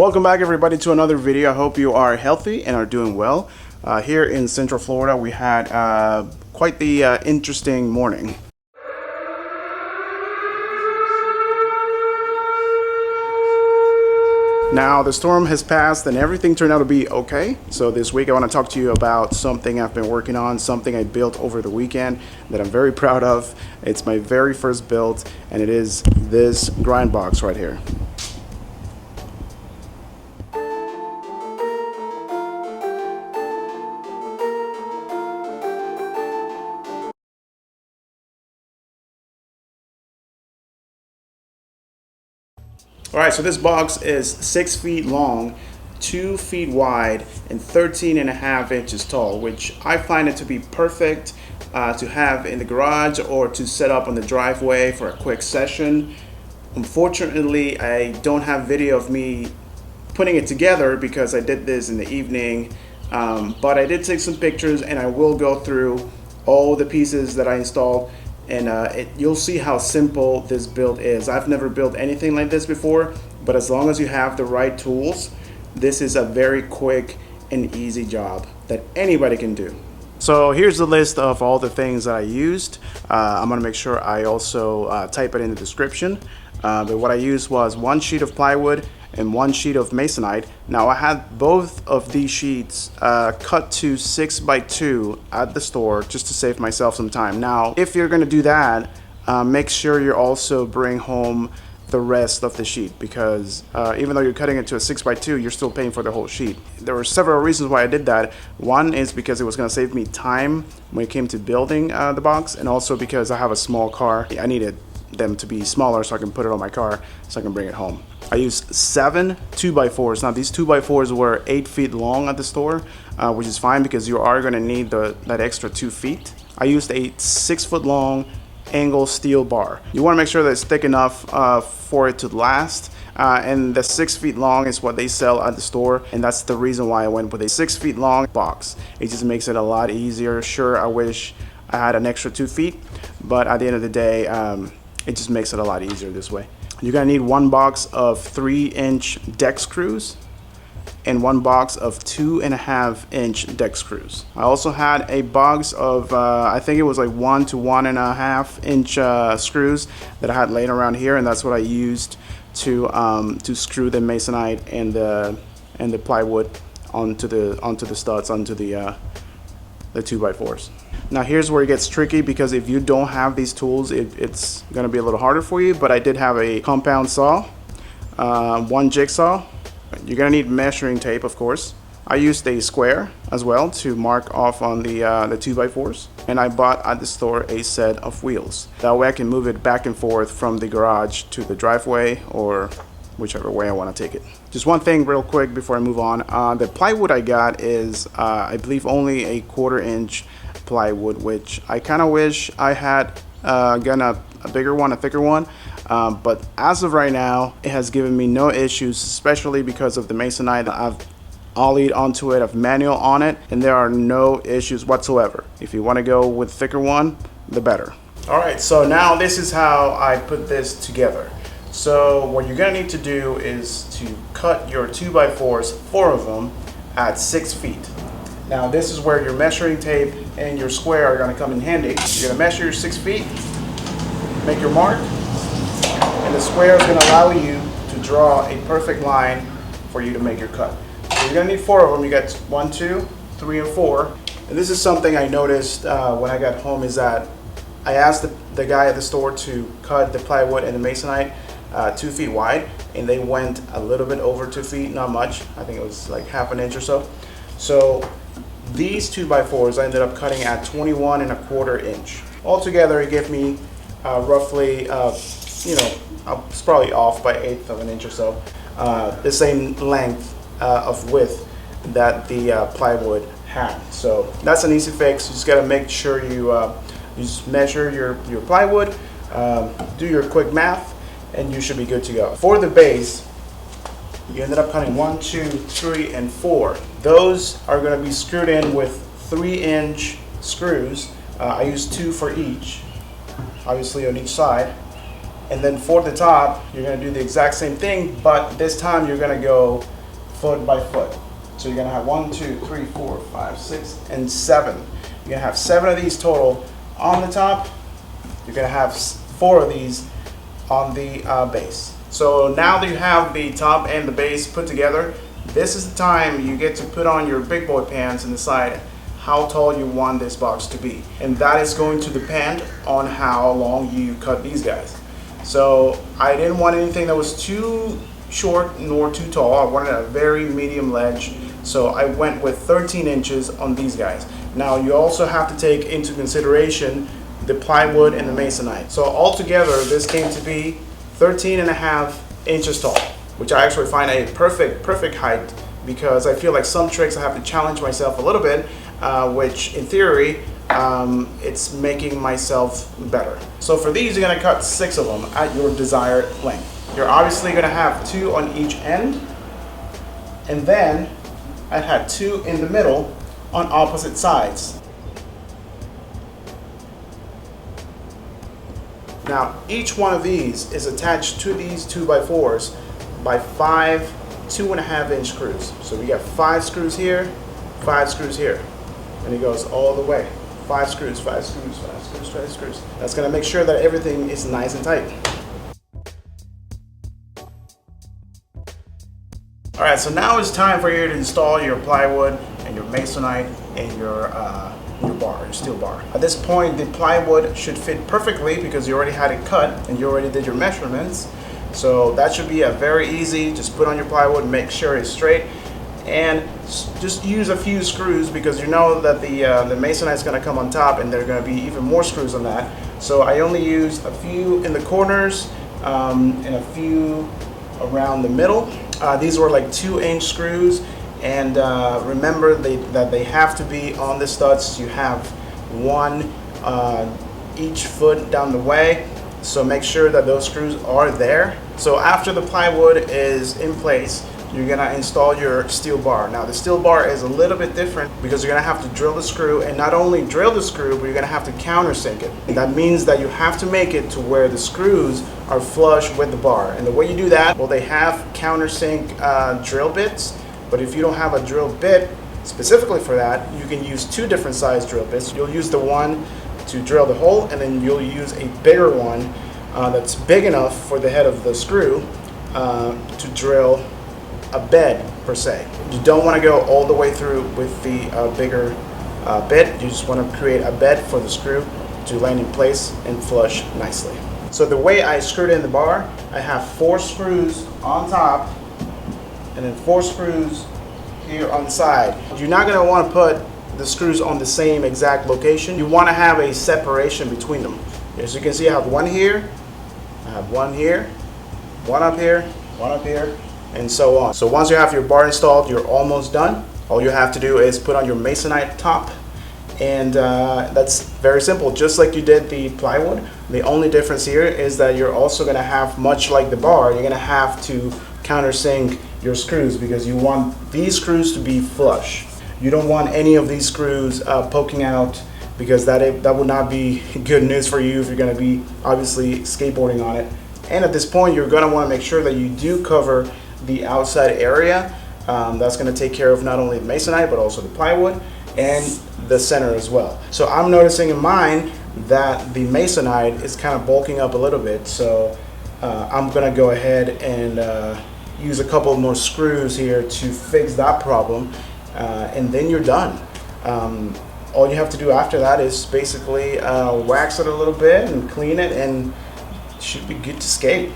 Welcome back everybody to another video. I hope you are healthy and are doing well. Here in Central Florida we had quite the interesting morning. Now the storm has passed and everything turned out to be okay. So this week I want to talk to you about something I've been working on, something I built over the weekend that I'm very proud of. It's my very first build and it is this grind box right here. Alright, so this box is 6 feet long, 2 feet wide, and 13.5 inches tall, which I find it to be perfect to have in the garage or to set up on the driveway for a quick session. Unfortunately, I don't have video of me putting it together because I did this in the evening, but I did take some pictures and I will go through all the pieces that I installed. And you'll see how simple this build is. I've never built anything like this before, but as long as you have the right tools, this is a very quick and easy job that anybody can do. So here's the list of all the things that I used. I'm gonna make sure I also type it in the description. But what I used was 1 sheet of plywood and 1 sheet of Masonite. Now I had both of these sheets cut to 6x2 at the store just to save myself some time. Now if you're gonna do that, make sure you also bring home the rest of the sheet, because even though you're cutting it to a 6x2, you're still paying for the whole sheet. There were several reasons why I did that. One is because it was gonna save me time when it came to building the box, and also because I have a small car. I needed them to be smaller so I can put it on my car so I can bring it home. I used 7 2x4s. Now these 2x4s were 8 feet long at the store, which is fine because you are going to need that extra 2 feet. I used a 6 foot long angle steel bar. You want to make sure that it's thick enough for it to last, and the 6 feet long is what they sell at the store, and that's the reason why I went with a 6 feet long box. It just makes it a lot easier. Sure, I wish I had an extra 2 feet, but at the end of the day, it just makes it a lot easier this way. You're gonna need 1 box of 3-inch deck screws and 1 box of 2.5-inch deck screws. I also had a box of I think it was like 1 to 1.5-inch screws that I had laying around here, and that's what I used to screw the Masonite and the plywood onto the studs, onto the 2x4s. Now here's where it gets tricky, because if you don't have these tools, it's going to be a little harder for you. But I did have a compound saw, 1 jigsaw. You're going to need measuring tape, of course. I used a square as well to mark off on the 2x4s. And I bought at the store a set of wheels. That way I can move it back and forth from the garage to the driveway, or whichever way I want to take it. Just one thing real quick before I move on. The plywood I got is I believe only a 1/4 inch plywood, which I kind of wish I had gotten a bigger one, a thicker one, but as of right now it has given me no issues, especially because of the Masonite. I've ollied onto it, I've manual on it, and there are no issues whatsoever. If you want to go with thicker one, the better. Alright, so now this is how I put this together. So what you're gonna need to do is to cut your 2x4s, 4 of them, at 6 feet. Now this is where your measuring tape and your square are going to come in handy. You're going to measure your 6 feet, make your mark, and the square is going to allow you to draw a perfect line for you to make your cut. So you're going to need 4 of them. You got 1, 2, 3, and 4. And this is something I noticed when I got home, is that I asked the guy at the store to cut the plywood and the Masonite 2 feet wide, and they went a little bit over 2 feet, not much. I think it was like 1/2 inch or so. So these 2x4s I ended up cutting at 21.25 inch. Altogether it gave me roughly, it's probably off by 1/8 of an inch or so, the same length of width that the plywood had. So that's an easy fix. You just got to make sure you just measure your plywood, do your quick math, and you should be good to go. For the base, you ended up cutting 1, 2, 3, and 4. Those are going to be screwed in with 3-inch screws. I used 2 for each, obviously on each side. And then for the top, you're gonna do the exact same thing, but this time you're gonna go foot by foot. So you're gonna have 1, 2, 3, 4, 5, 6, and 7. You're gonna have 7 of these total on the top. You're gonna have 4 of these on the base. So now that you have the top and the base put together, this is the time you get to put on your big boy pants and decide how tall you want this box to be. And that is going to depend on how long you cut these guys. So I didn't want anything that was too short nor too tall. I wanted a very medium ledge. So I went with 13 inches on these guys. Now you also have to take into consideration the plywood and the masonite. So altogether this came to be 13.5 inches tall, which I actually find a perfect height, because I feel like some tricks I have to challenge myself a little bit, which in theory, it's making myself better. So for these, you're gonna cut 6 of them at your desired length. You're obviously gonna have 2 on each end, and then I had 2 in the middle on opposite sides. Now, each one of these is attached to these 2x4s by 5 2.5 inch screws. So we got 5 screws here, 5 screws here, and it goes all the way. 5 screws, 5 screws, 5 screws, 5 screws. That's gonna make sure that everything is nice and tight. All right, so now it's time for you to install your plywood and your masonite and your bar, your steel bar. At this point, the plywood should fit perfectly because you already had it cut and you already did your measurements. So that should be a very easy, just put on your plywood, make sure it's straight, and just use a few screws because you know that the masonite is going to come on top and there are going to be even more screws on that. So I only used a few in the corners and a few around the middle. These were like 2-inch screws, and remember that they have to be on the studs. You have 1 each foot down the way, so make sure that those screws are there. So after the plywood is in place, you're gonna install your steel bar. Now the steel bar is a little bit different because you're gonna have to drill the screw, and not only drill the screw, but you're gonna have to countersink it. And that means that you have to make it to where the screws are flush with the bar. And the way you do that, well, they have countersink drill bits, but if you don't have a drill bit specifically for that, you can use 2 different size drill bits. You'll use the one to drill the hole, and then you'll use a bigger one that's big enough for the head of the screw to drill a bed per se. You don't want to go all the way through with the bigger bit. You just want to create a bed for the screw to land in place and flush nicely. So the way I screwed in the bar, I have 4 screws on top and then 4 screws here on the side. You're not going to want to put the screws on the same exact location. You want to have a separation between them. As you can see, I have 1 here, I have 1 here, 1 up here, 1 up here, and so on. So once you have your bar installed, you're almost done. All you have to do is put on your masonite top, and that's very simple, just like you did the plywood. The only difference here is that you're also going to have, much like the bar, you're going to have to countersink your screws because you want these screws to be flush. You don't want any of these screws poking out, because that would not be good news for you if you're going to be obviously skateboarding on it. And at this point, you're going to want to make sure that you do cover the outside area. That's going to take care of not only the masonite but also the plywood and the center as well. So I'm noticing in mine that the masonite is kind of bulking up a little bit, so I'm going to go ahead and use a couple more screws here to fix that problem, and then you're done. All you have to do after that is basically wax it a little bit and clean it, and it should be good to skate.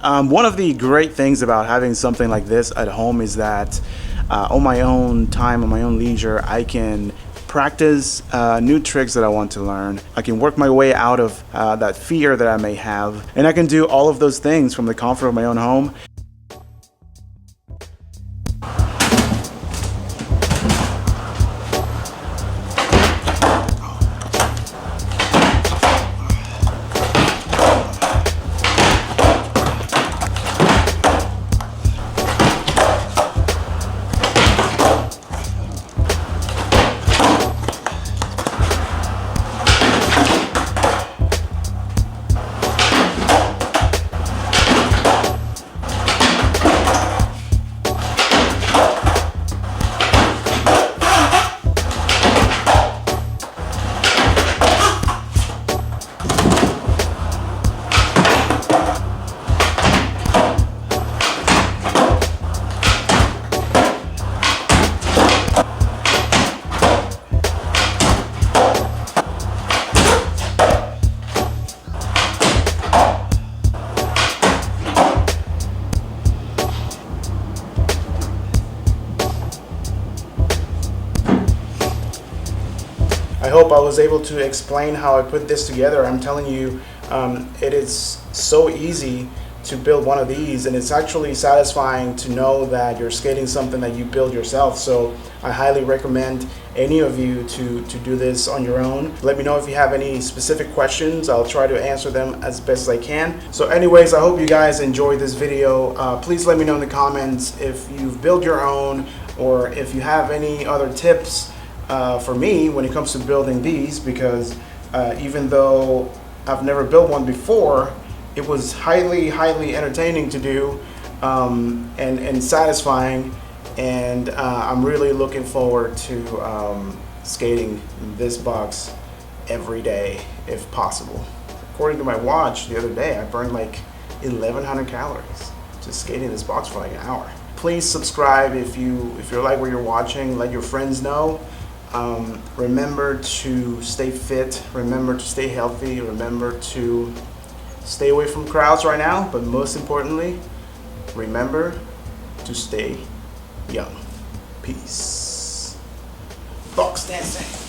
One of the great things about having something like this at home is that on my own time, on my own leisure, I can practice new tricks that I want to learn. I can work my way out of that fear that I may have, and I can do all of those things from the comfort of my own home. I hope I was able to explain how I put this together. I'm telling you, it is so easy to build one of these, and it's actually satisfying to know that you're skating something that you build yourself. So I highly recommend any of you to do this on your own. Let me know if you have any specific questions. I'll try to answer them as best as I can. So anyways, I hope you guys enjoyed this video. Please let me know in the comments if you've built your own, or if you have any other tips for me when it comes to building these, because even though I've never built one before, it was highly entertaining to do, and satisfying, and I'm really looking forward to skating this box every day if possible. According to my watch the other day, I burned like 1,100 calories just skating this box for like an hour. Please subscribe if you like what you're watching. Let your friends know. Remember to stay fit, remember to stay healthy, remember to stay away from crowds right now, but most importantly, remember to stay young. Peace. Box dancing.